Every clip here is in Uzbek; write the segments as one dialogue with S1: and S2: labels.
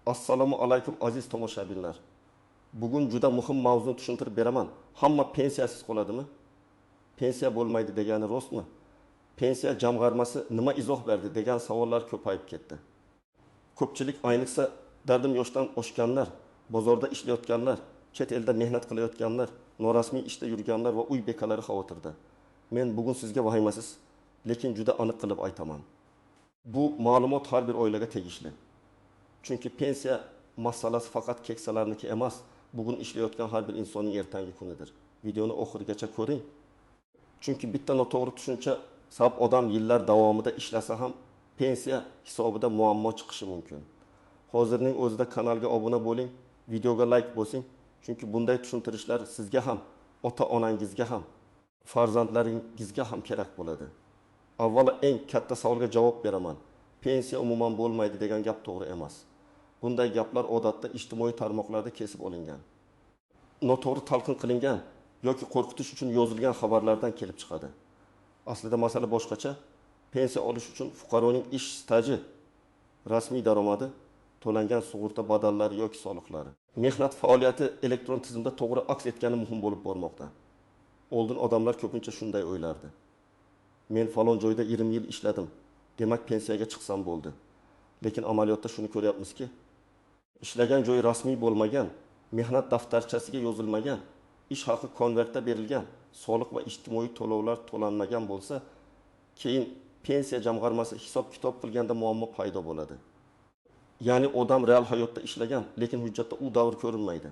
S1: Assalomu alaykum aziz tomoshabinlar. Bugun juda muhim mavzuni tushuntirib beraman. Hamma pensiyasiz qoladimi? Pensiya bo'lmaydi degani rostmi? Pensiya jamg'armasi nima izoh berdi degan savollar ko'payib ketdi. Ko'pchilik ayniqsa dardim yoshdan oshganlar, bozorda ishlayotganlar, chet elda mehnat qilayotganlar, norasmiy ishda yurganlar va uy bekalari xavotirda. Men bugun sizga vahimasiz, lekin juda aniq qilib aytaman. Bu ma'lumot har bir oilaga tegishli. Chunki pensiya masalasi faqat keksalarniki emas, bugun ishlayotgan har bir insonning ertangi kunidir. Videoni oxirigacha ko'ring. Chunki bitta noto'g'ri tushuncha sabab odam yillar davomida ishlasa ham pensiya hisobida muammo chiqishi mumkin. Hozirning o'zida kanalga obuna bo'ling, videoga like bosing. Chunki bunday tushuntirishlar sizga ham, ota-onangizga ham, farzandlaringizga ham kerak bo'ladi. Avvalo eng katta savolga javob beraman. Pensiya umuman bo'lmaydi degan gap to'g'ri emas. Bunday gaplar odatda ijtimoiy tarmoqlarda kesib olingan, noto'g'ri talqin qilingan yoki qo'rqitish uchun yozilgan xabarlardan kelib chiqadi. Aslida masala boshqacha. Pensiya olish uchun fuqaroning ish staji, rasmiy daromadi, to'langan sug'urta badallari yoki soliqlari, mehnat faoliyati elektron tizimda to'g'ri aks etgani muhim bo'lib bormoqda. Oldin odamlar ko'pincha shunday o'ylardi. Men falon joyda 20 yil ishladim, demak pensiyaga chiqsam bo'ldi. Lekin amaliyotda shuni ko'ryapmizki, ishlagan joy rasmiy bo'lmagan, mehnat daftarchasiga yozilmagan, ish haqi konvertda berilgan, soliq va ijtimoiy to'lovlar to'lanmagan bo'lsa, keyin pensiya jamg'armasi hisob-kitob qilganda muammo paydo bo'ladi. Ya'ni odam real hayotda ishlagan, lekin hujjatda u davr ko'rinmaydi.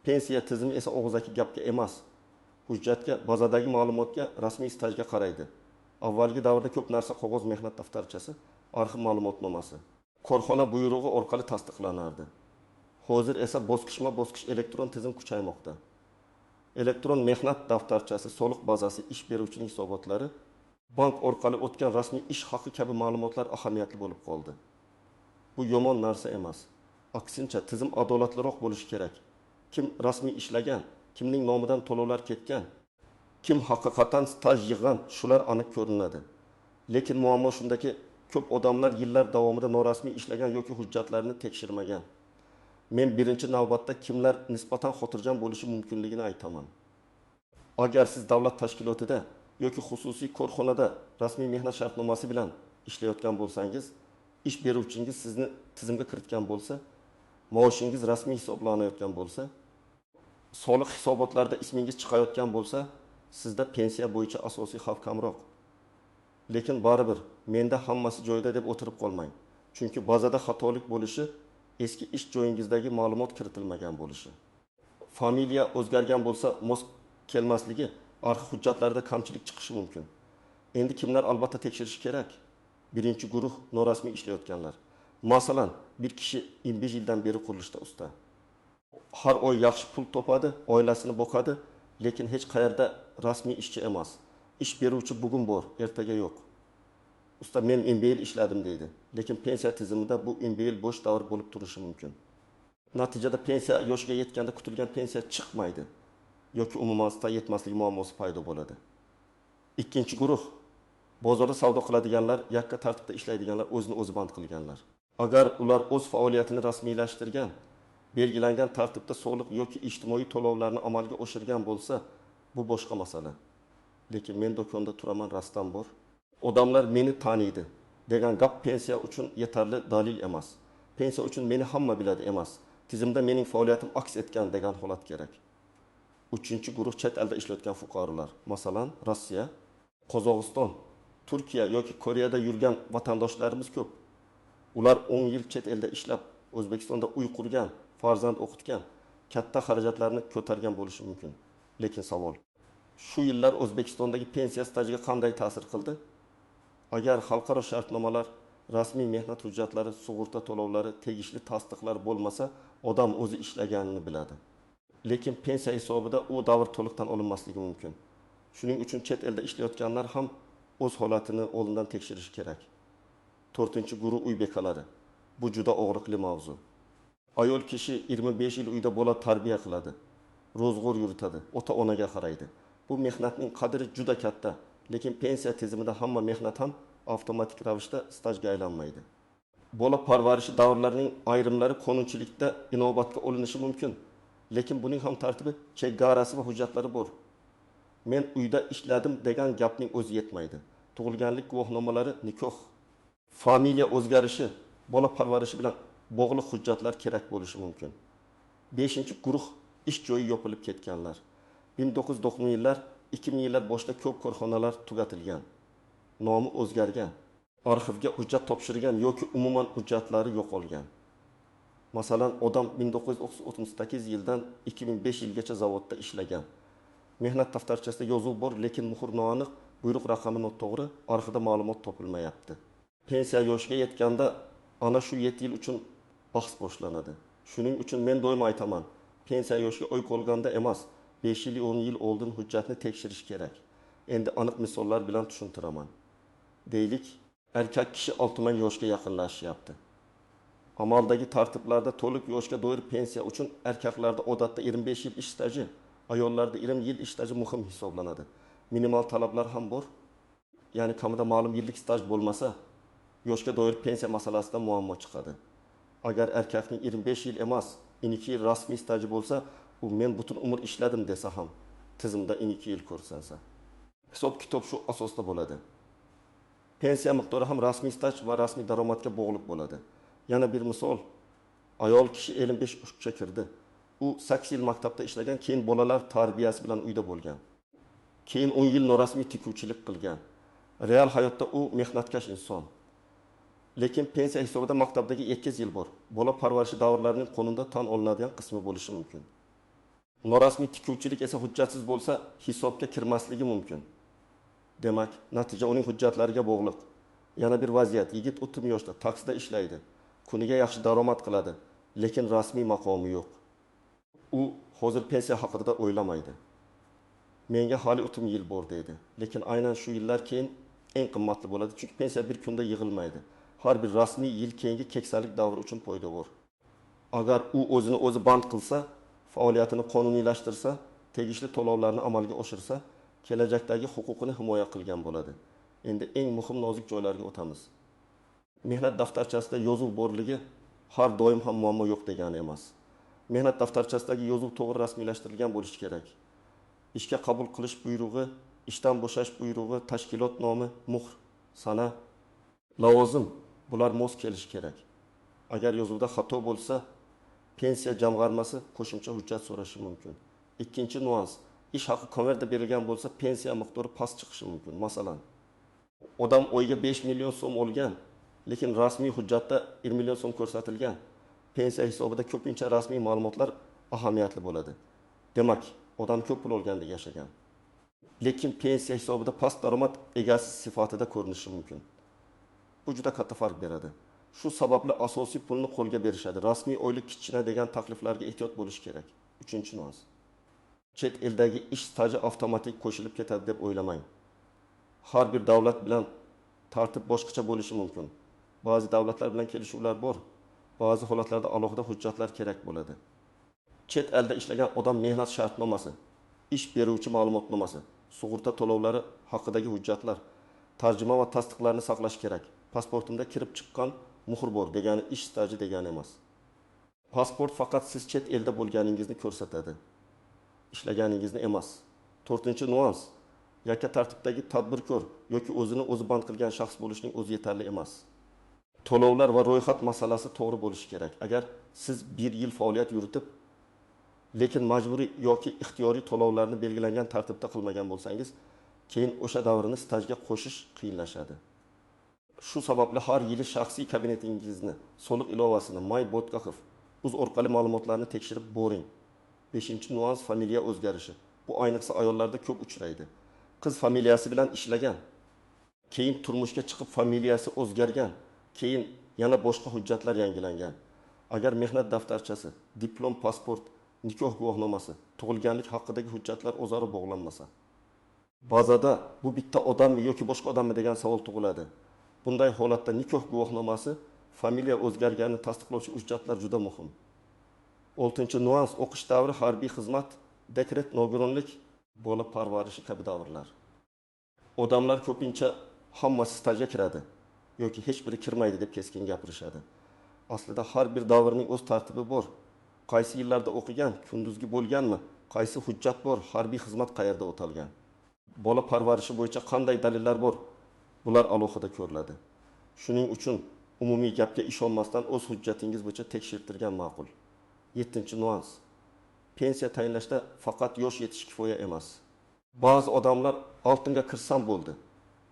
S1: Pensiya tizimi esa og'zaki gapga emas, hujjatga, bazadagi ma'lumotga, rasmiy stajga qaraydi. Avvalgi davrda ko'p narsa qog'oz mehnat daftarchasi, arxiv ma'lumotnomasi, korxona buyrug'i orqali tasdiqlanardi. Hozir esa bosqichma-bosqich elektron tizim kuchaymoqda. Elektron mehnat daftarchasi, soliq bazasi, ish beruvchining hisobotlari, bank orqali o'tgan rasmiy ish haqi kabi ma'lumotlar ahamiyatli bo'lib qoldi. Bu yomon narsa emas. Aksincha, tizim adolatliroq bo'lishi kerak. Kim rasmiy ishlagan, kimning nomidan to'lovlar ketgan, kim haqiqatan staj yig'gan, shular aniq ko'rinadi. Lekin muammo shundaki, ko'p odamlar yillar davomida norasmiy ishlagan yoki hujjatlarini tekshirmagan. Men birinchi navbatda kimlar nisbatan xotirjam bo'lishi mumkinligini aytaman. Agar siz davlat tashkilotida yoki xususiy korxonada rasmiy mehnat shartnomasi bilan ishlayotgan bo'lsangiz, ish beruvchingiz sizni tizimga kiritgan bo'lsa, maoshingiz rasmiy hisoblanayotgan bo'lsa, soliq hisobotlarida ismingiz chiqayotgan bo'lsa, sizda pensiya bo'yicha asosiy xavf kamroq. Lekin baribir menda hammasi joyida deb o'tirib qolmang. Chunki bazada xatolik bo'lishi, eski ish joyingizdagi ma'lumot kiritilmagan bo'lishi, familiya o'zgargan bo'lsa, mos kelmasligi, arxiv hujjatlarida kamchilik chiqishi mumkin. Endi kimlar albatta tekshirish kerak? Birinchi guruh norasmiy ishlayotganlar. Masalan, bir kishi 25 yildan beri qurilishda usta. Har oy yaxshi pul topadi, oilasini boqadi, lekin hech qayerda rasmiy ishchi emas. Ish beruvchi bugun bor, ertaga yo'q. Usta men 20 yil ishladim deydi, lekin pensiya tizimida bu 20 yil bo'sh davr bo'lib turishi mumkin. Natijada pensiya yoshiga yetganda kutilgan pensiya chiqmaydi yoki umuman staj yetmasligi muammosi paydo bo'ladi. Ikkinchi guruh bozorda savdo qiladiganlar, yakka tartibda ishlaydiganlar, o'zini o'zi band qilganlar. Agar ular o'z faoliyatini rasmiylashtirgan, belgilangan tartibda soliq yoki ijtimoiy to'lovlarni amalga oshirgan bo'lsa, bu boshqa masala. Lekin men do'konda turaman, rastam bor. Odamlar meni taniydi degan gap pensiya uchun yetarli dalil emas. Pensiya uchun meni hamma biladi emas. Tizimda mening faoliyatim aks etgan degan holat kerak. Uchinchi guruh chet elda ishlayotgan fuqarolar, masalan, Rossiya, Qozog'iston, Turkiya yoki Koreyada yurgan vatandoshlarimiz ko'p. Ular 10 yil chet elda ishlab, O'zbekistonda uy qurgan, farzand o'qitgan, katta xarajatlarni ko'targan bo'lishi mumkin. Lekin savol, shu yillar O'zbekistondagi pensiya stajiga qanday ta'sir qildi? Agar xalqaro shartnomalar, rasmiy mehnat hujjatlari, sug'urta to'lovlari, tegishli tasdiqlar bo'lmasa, odam o'zi ishlaganini biladi. Lekin pensiya hisobida u davr to'liqdan olinmasligi mumkin. Shuning uchun chet elda ishlayotganlar ham o'z holatini oldindan tekshirishi kerak. 4-guruh uy bekalari. Bu juda og'riqli mavzu. Ayol kishi 25 yil uyda bola tarbiya qiladi, ro'zg'or yuritadi, ota-onaga qaraydi. Bu mehnatning qadri juda katta, lekin pensiya tizimida hamma mehnat ham avtomatik ravishda stajga aylanmaydi. bola parvarishi davrlarining ayrimlari qonunchilikda inobatga olinishi mumkin. Lekin buning ham tartibi, cheggarasi va hujjatlari bor. Men uyda ishladim degan gapning o'zi yetmaydi. Tug'ilganlik guvohnomalari, nikoh, familiya o'zgarishi, bola parvarishi bilan bog'liq hujjatlar kerak bo'lishi mumkin. 5-guruh ish joyi yopilib ketganlar. 1990-yillar, 2000-yillar boshida ko'p korxonalar tugatilgan. Nomi o'zgargan. Arxivga hujjat topshirgan yoki umuman hujjatlari yo'qolgan. Masalan, odam 1938 yildan 2005 yilgacha zavodda ishlagan. Mehnat daftarchasida yozuv bor, lekin muhr noaniq, buyruq raqami noto'g'ri, arxivda ma'lumot topilmayapti. Pensiya yoshiga yetganda ana shu 7 yil uchun bahs boshlanadi. Shuning uchun men doim aytaman, pensiya yoshiga oy qolganda emas, 5 yil, 10 yil oldin hujjatni tekshirish kerak. Endi aniq misollar bilan tushuntiraman. Deylik, erkak kishi 60 yoshga yaqinlashyapti. Amaldagi tartiblarda to'liq yoshga doir pensiya uchun erkaklarda odatda 25 yil ish staji, ayollarda 20 yil ish staji muhim hisoblanadi. Minimal talablar ham bor. Ya'ni kamida ma'lum yillik staj bo'lmasa, yoshga doir pensiya masalasida muammo chiqadi. Agar erkakning 25 yil emas, 12 yil rasmiy staji bo'lsa, u men butun umr ishladim desa ham tizimda 12 yil ko'rsansa. Hisob-kitob shu asosda bo'ladi. Pensiya miqdori ham rasmiy staj va rasmiy daromadga bog'liq bo'ladi. Yana bir misol, ayol kishi 55 yoshga kirdi. U 8 yil maktabda ishlagan, keyin bolalar tarbiyasi bilan uyda bo'lgan. Keyin 10 yil norasmiy tikuvchilik qilgan. Real hayotda u mehnatkash inson. Lekin pensiya hisobida maktabdagi 2 yil bor. Bola parvarishi davrlarining qonunda tan olinadigan qismi bo'lishi mumkin. Norasmiy tikuvchilik esa hujjatsiz bo'lsa, hisobga kirmasligi mumkin. Demak, natija uning hujjatlariga bog'liq. Yana bir vaziyat, yigit 30 yoshda taksida ishlaydi. Kuniga yaxshi daromad qiladi, lekin rasmiy maqomi yo'q. U hozir pensiya haqida o'ylamaydi. Menga hali 30 yil bor deydi. Lekin aynan shu yillar keyin eng qimmatli bo'ladi, chunki pensiya bir kunda yig'ilmaydi. Har bir rasmiy yil keyingi keksalik davri uchun poydevor. Agar u o'zini o'zi band qilsa, faoliyatini qonuniylashtirsa, tegishli to'lovlarni amalga oshirsa, kelajakdagi huquqini himoya qilgan bo'ladi. Endi eng muhim nozik joylarga o'tamiz. Mehnat daftarchasida yozuv borligi har doim ham muammo yo'q degani emas. Mehnat daftarchasidagi yozuv to'g'ri rasmiylashtirilgan bo'lishi kerak. Ishga qabul qilish buyrug'i, ishdan bo'shash buyrug'i, tashkilot nomi, muhr, sana, lavozim bular mos kelishi kerak. Agar yozuvda xato bo'lsa, pensiya jamg'armasi qo'shimcha hujjat so'rashi mumkin. Ikkinchi nuans, ish haqi konvertda berilgan bo'lsa, pensiya miqdori past chiqishi mumkin. Masalan, odam oyga 5 million so'm olgan, lekin rasmiy hujjatda 1 million so'm ko'rsatilgan. Pensiya hisobida ko'pincha rasmiy ma'lumotlar ahamiyatli bo'ladi. Demak, odam ko'p pul olgandek yashagan. Lekin pensiya hisobida past daromad egasi sifatida ko'rinishi mumkin. Bu juda katta farq beradi. Shu sababli asosiy pulni qo'lga berishadi. Rasmiy oylik kichkina degan takliflarga ehtiyot bo'lish kerak. Uchinchi nuans. Chet eldagi ish staji avtomatik qo'shilib ketadi deb o'ylamang. Har bir davlat bilan tartib boshqacha bo'lishi mumkin. Ba'zi davlatlar bilan kelishuvlar bor. Ba'zi holatlarda alohida hujjatlar kerak bo'ladi. Chet elda ishlagan odam mehnat shartnomasi, ish beruvchi ma'lumotnomasi, sug'urta to'lovlari haqidagi hujjatlar, tarjima va tasdiqlarni saqlash kerak. Pasportimda kirib chiqqan muhr bor degani ish staji degani emas. Pasport faqat siz chet elda bo'lganingizni ko'rsatadi, ishlaganingizni emas. 4-nuans, yakka tartibdagi tadbirkor yoki o'zini o'zi band qilgan shaxs bo'lishning o'zi yetarli emas. To'lovlar va ro'yxat masalasi to'g'ri bo'lishi kerak. Agar siz 1 yil faoliyat yuritib, lekin majburiy yoki ixtiyoriy to'lovlarni belgilangan tartibda qilmagan bo'lsangiz, keyin o'sha davrni stajga qo'shish qiyinlashadi. Shu sababli har yili shaxsiy kabinetingizni, soliq ilovasini, My.gov uz orqali ma'lumotlarni tekshirib boring. 5-nuans, familiya o'zgarishi. Bu ayniqsa ayollarda ko'p uchraydi. Qiz familiyasi bilan ishlagan, keyin turmushga chiqib familiyasi o'zgargan, keyin yana boshqa hujjatlar yangilangan. Agar mehnat daftarchasi, diplom, pasport, nikoh guvohnomasi, tug'ilganlik haqidagi hujjatlar o'zaro bog'lanmasa, bazada bu bitta odammi yoki boshqa odammi degan savol tug'iladi. Bunday holatda nikoh guvohnomasi, familiya o'zgarganini tasdiqlovchi hujjatlar juda muhim. 6-nuans, o'qish davri, harbiy xizmat, dekret, nogironlik, bola parvarishi kabi davrlar. Odamlar ko'pincha hammasi stajga kiradi. yoki hech biri kirmaydi deb keskin gapirishadi. Aslida har bir davrning o'z tartibi bor. Qaysi yillarda o'qigan, kunduzgi bo'lganmi, qaysi hujjat bor, harbiy xizmat qayerda o'talgan. Bola parvarishi bo'yicha qanday dalillar bor, bular alohida ko'riladi. Shuning uchun umumiy gapga ishonmasdan o'z hujjatingiz bo'yicha tekshirtirgan ma'qul. 7-nuans. Pensiya tayinlashda faqat yosh yetish kifoya emas. Ba'zi odamlar oltinga kirsam bo'ldi,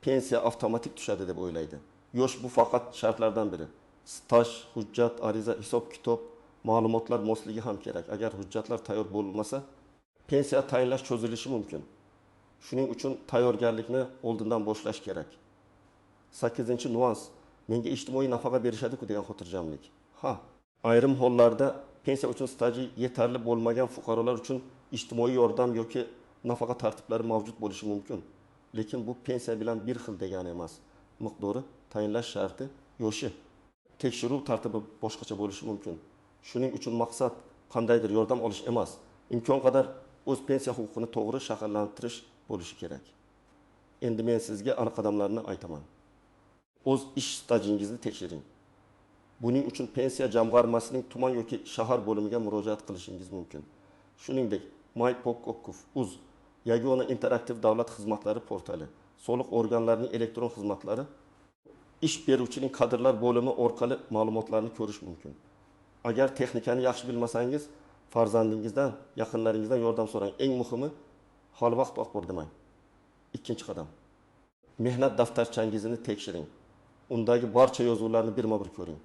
S1: pensiya avtomatik tushadi deb o'ylaydi. Yosh bu faqat shartlardan biri. Staj, hujjat, ariza, hisob-kitob, ma'lumotlar mosligi ham kerak. Agar hujjatlar tayyor bo'lmasa, pensiya tayinlash cho'zilishi mumkin. Shuning uchun tayyorgarlikni oldindan boshlash kerak. 8-nuans. Menga ijtimoiy nafaqa berishadi-ku degan xotirjamlik. Ayrim hollarda pensiya uchun staji yetarli bo'lmagan fuqarolar uchun ijtimoiy yordam yoki nafaqa tartiblari mavjud bo'lishi mumkin. Lekin bu pensiya bilan bir xil degani emas. Miqdori, tayinlash sharti, yoshi, tekshiruv tartibi boshqacha bo'lishi mumkin. Shuning uchun maqsad qandaydir yordam olish emas, imkon qadar o'z pensiya huquqini to'g'ri shakllantirish bo'lishi kerak. Endi men sizga aniq qadamlarni aytaman. O'z ish stajingizni tekshiring. Buning uchun pensiya jamg'armasining tuman yoki shahar bo'limiga murojaat qilishingiz mumkin. Shuningdek, MyPokokov.uz yagona interaktiv davlat xizmatlari portali, soliq organlarining elektron xizmatlari, ish beruvchining kadrlar bo'limi orqali ma'lumotlarni ko'rish mumkin. Agar texnikani yaxshi bilmasangiz, farzandingizdan, yaqinlaringizdan yordam so'rang. Eng muhimi, hali vaqt bor demang. 2-qadam. Mehnat daftarchangizni tekshiring. Undagi barcha yozuvlarni birma-bir ko'ring.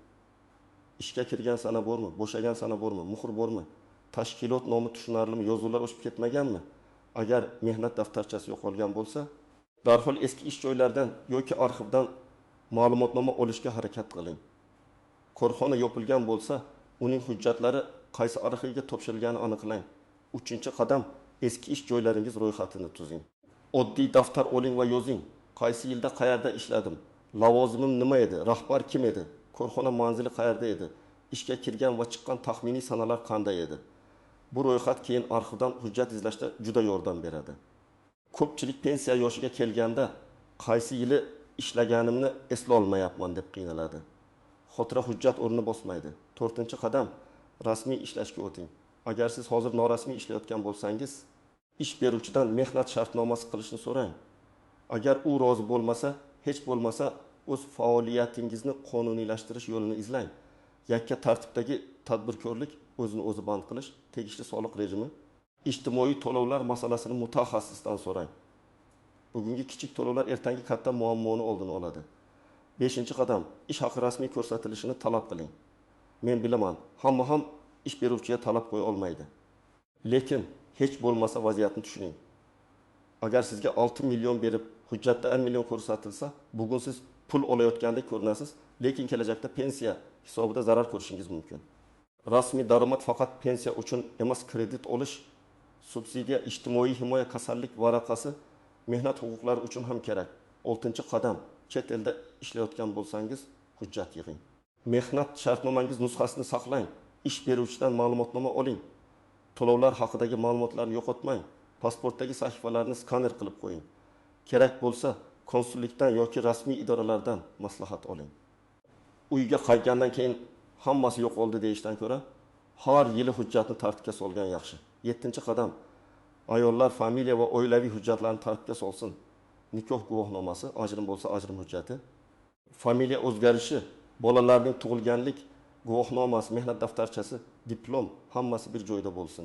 S1: Ishga kirgan sana bormi, bo'shagan sana bormi, muhr bormi, tashkilot nomi tushunarlimi, yozuvlar o'chib ketmaganmi? Agar mehnat daftarchasi yo'qolgan bo'lsa, darhol eski ish joylaridan yoki arxivdan ma'lumotnoma olishga harakat qiling. Korxona yopilgan bo'lsa, uning hujjatlari qaysi arxivga topshirilganini aniqlang. 3-qadam, eski ish joylaringiz ro'yxatini tuzing. Oddiy daftar oling va yozing. Qaysi yilda qayerda ishladim? Lavozimim nima edi? Rahbar kim edi? Korxona manzili qayerda edi? Ishga kirgan va chiqqan taxminiy sanalar qanday edi? Bu ro'yxat keyin arxivdan hujjat izlashda juda yordam beradi. Ko'pchilik pensiya yoshiga kelganda qaysi yili ishlaganimni eslay olmayapman deb qiynaladi. Xotira hujjat o'rnini bosmaydi. 4-qadam, rasmiy ishlashga o'ting. Agar siz hozir norasmiy ishlayotgan bo'lsangiz, ish beruvchidan mehnat shartnomasi qilishni so'rang. Agar u rozi bo'lmasa, hech bo'lmasa o'z faoliyatingizni qonuniylashtirish yo'lini izlang. Yakka tartibdagi tadbirkorlik, o'zini o'zi band qilish, tegishli soliq rejimi, ijtimoiy to'lovlar masalasini mutaxassisdan so'rang. Bugungi kichik to'lovlar ertangi katta muammoni oldini oladi. 5-qadam, ish haqi rasmiy ko'rsatilishini talab qiling. Men bilaman, hamma ham ish beruvchiga talab qo'ya olmaydi. Lekin hech bo'lmasa vaziyatni tushuning. Agar sizga 6 million berib, hujjatda 1 million ko'rsatilsa, bugun siz pul olayotgandek ko'rinasiz, lekin kelajakda pensiya hisobida zarar ko'rishingiz mumkin. Rasmiy daromad faqat pensiya uchun emas, kredit olish, subsidiya, ijtimoiy himoya, kasallik varaqasi, mehnat huquqlari uchun ham kerak. 6-qadam, chet elda ishlayotgan bo'lsangiz, hujjat yig'ing. Mehnat shartnomangiz nusxasini saqlang. Ish beruvchidan ma'lumotnoma oling. To'lovlar haqidagi ma'lumotlarni yo'qotmang. Pasportdagi sahifalarni skaner qilib qo'ying. Kerak bo'lsa, konsullikdan yoki rasmiy idoralardan maslahat oling. Uyga qaytgandan keyin hammasi yo'qoldi deyishdan ko'ra, har yili hujjatni tartibga solgan yaxshi. 7-qadam, ayollar familiya va oilaviy hujjatlarni tartibga solsin. Nikoh guvohnomasi, ajrim bo'lsa ajrim hujjati, familiya o'zgarishi, bolalarning tug'ilganlik guvohnomasi, mehnat daftarchasi, diplom, hammasi bir joyda bo'lsin.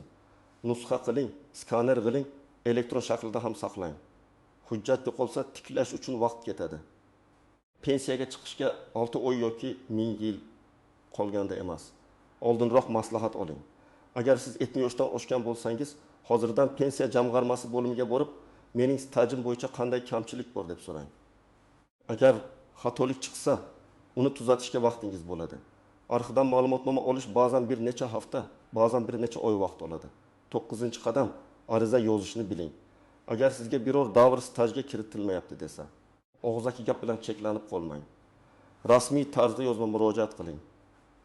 S1: Nusxa qiling, skaner qiling, elektron shaklda ham saqlang. Hujjat yo'qolsa tiklash uchun vaqt ketadi. Pensiyaga chiqishga 6 oy yoki 1000 yil qolganda emas. Oldinroq maslahat oling. Agar siz 70 yoshdan oshgan bo'lsangiz, hozirdan pensiya jamg'armasi bo'limiga borib, mening stajim bo'yicha qanday kamchilik bor deb so'rang. Agar xatolik chiqsa, uni tuzatishga vaqtingiz bo'ladi. Arxivdan ma'lumotnoma olish ba'zan bir necha hafta, ba'zan bir necha oy vaqt oladi. 9-qadam, ariza yozishni biling. Agar sizga biror davr stajga kiritilmayapti desa, og'zaki gap bilan cheklanib qolmang. Rasmiy tarzda yozma murojaat qiling.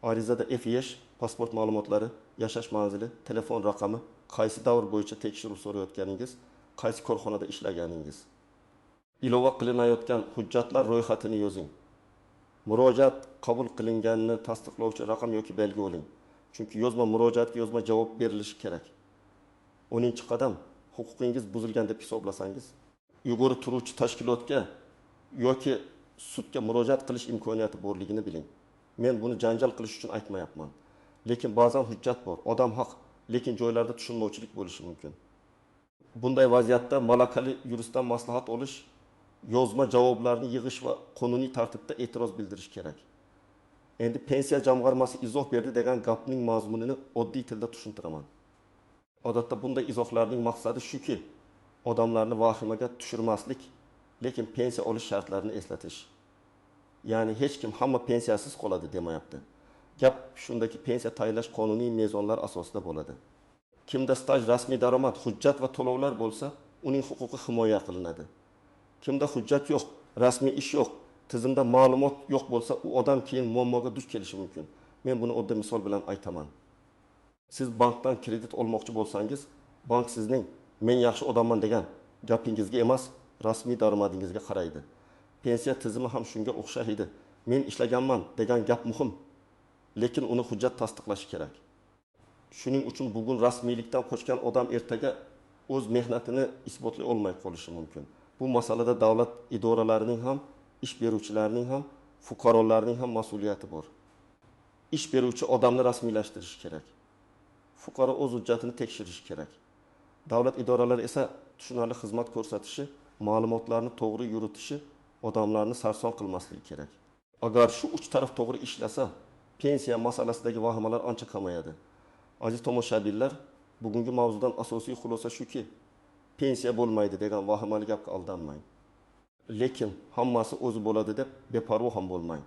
S1: Arizada FYsh, pasport ma'lumotlari, yashash manzili, telefon raqami, qaysi davr bo'yicha tekshiruv so'rayotganingiz, qaysi korxonada ishlaganingiz. Ilova qilinayotgan hujjatlar ro'yxatini yozing. murojaat qabul qilinganini tasdiqlovchi raqam yoki belgi oling. Chunki yozma murojaatga yozma javob berilishi kerak. 10-qadam huquqingiz buzilgan deb hisoblasangiz, yuqori turuvchi tashkilotga yoki sudga murojaat qilish imkoniyati borligini biling. Men buni janjal qilish uchun aytmayapman. Lekin ba'zan hujjat bor, odam haq, lekin joylarda tushunmovchilik bo'lishi mumkin. Bunday vaziyatda malakali yuristdan maslahat olish, yozma javoblarni yig'ish va qonuniy tartibda e'tiroz bildirish kerak. Endi pensiya jamg'armasi izoh berdi degan gapning mazmunini oddiy tilda tushuntiraman. Odatda bunday izohlarning maqsadi shuki, odamlarni vahimaga tushirmaslik, lekin pensiya olish shartlarini eslatish. Ya'ni hech kim hamma pensiyasiz qoladi demayapti. Gap shundaki pensiya tayinlash qonuniy mezonlar asosida bo'ladi. Kimda staj, rasmiy daromad, hujjat va to'lovlar bo'lsa, uning huquqi himoya qilinadi. Kimda hujjat yo'q, rasmiy ish yo'q, tizimda ma'lumot yo'q bo'lsa, u odam keyin muammoga duch kelishi mumkin. Men buni oddiy misol bilan aytaman. Siz bankdan kredit olmoqchi bo'lsangiz, bank sizning "men yaxshi odamman" degan gapingizga emas, rasmiy daromadingizga qaraydi. Pensiya tizimi ham shunga o'xshaydi. "Men ishlaganman" degan gap muhim, lekin uni hujjat tasdiqlashi kerak. Shuning uchun bugun rasmiylikdan qochgan odam ertaga o'z mehnatini isbotlay olmay qolishi mumkin. Bu masalada davlat idoralarining ham, ish beruvchilarning ham, fuqarolarning ham mas'uliyati bor. Ish beruvchi odamni rasmiylashtirish kerak. Fuqaro o'z hujjatini tekshirishi kerak. Davlat idoralari esa tushunarli xizmat ko'rsatishi, ma'lumotlarni to'g'ri yuritishi, odamlarni sarson qilmasligi kerak. Agar shu uch taraf to'g'ri ishlasa, pensiya masalasidagi vahimalar ancha kamayadi. Aziz tomoshabinlar, bugungi mavzudan asosiy xulosa shuki, pensiya bo'lmaydi degan vahimali gapga aldanmang. Lekin hammasi o'zi bo'ladi deb beparvo ham bo'lmang.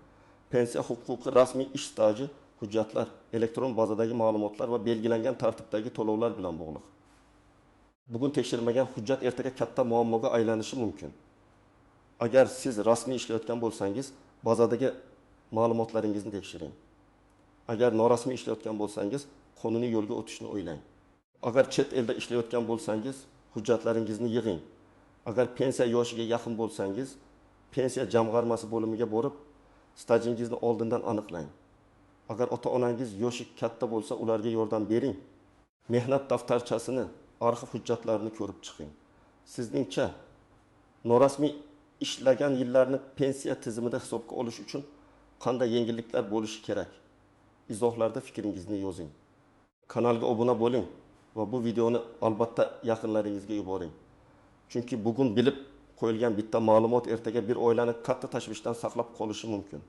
S1: Pensiya huquqi rasmiy ish staji, hujjatlar, elektron bazadagi ma'lumotlar va belgilangan tartibdagi to'lovlar bilan bog'liq. Bugun tekshirmagan hujjat ertaga katta muammoga aylanishi mumkin. Agar siz rasmiy ishlayotgan bo'lsangiz, bazadagi ma'lumotlaringizni tekshiring. Agar norasmiy ishlayotgan bo'lsangiz, qonuniy yo'lga o'tishni o'ylang. Agar chet elda ishlayotgan bo'lsangiz, hujjatlaringizni yig'ing. Agar pensiya yoshiga yaqin bo'lsangiz, pensiya jamg'armasi bo'limiga borib, stajingizni oldindan aniqlang. Agar ota-onangiz yoshi katta bo'lsa, ularga yordam bering. Mehnat daftarchasini, arxiv hujjatlarini ko'rib chiqing. Sizningcha norasmiy ishlagan yillarni pensiya tizimida hisobga olish uchun qanday yengilliklar bo'lishi kerak? Izohlarda fikringizni yozing. Kanalga obuna bo'ling va bu videoni albatta yaqinlaringizga yuboring. Chunki bugun bilib qo'yilgan bitta ma'lumot ertaga bir oilani katta tashvishdan saqlab qolishi mumkin.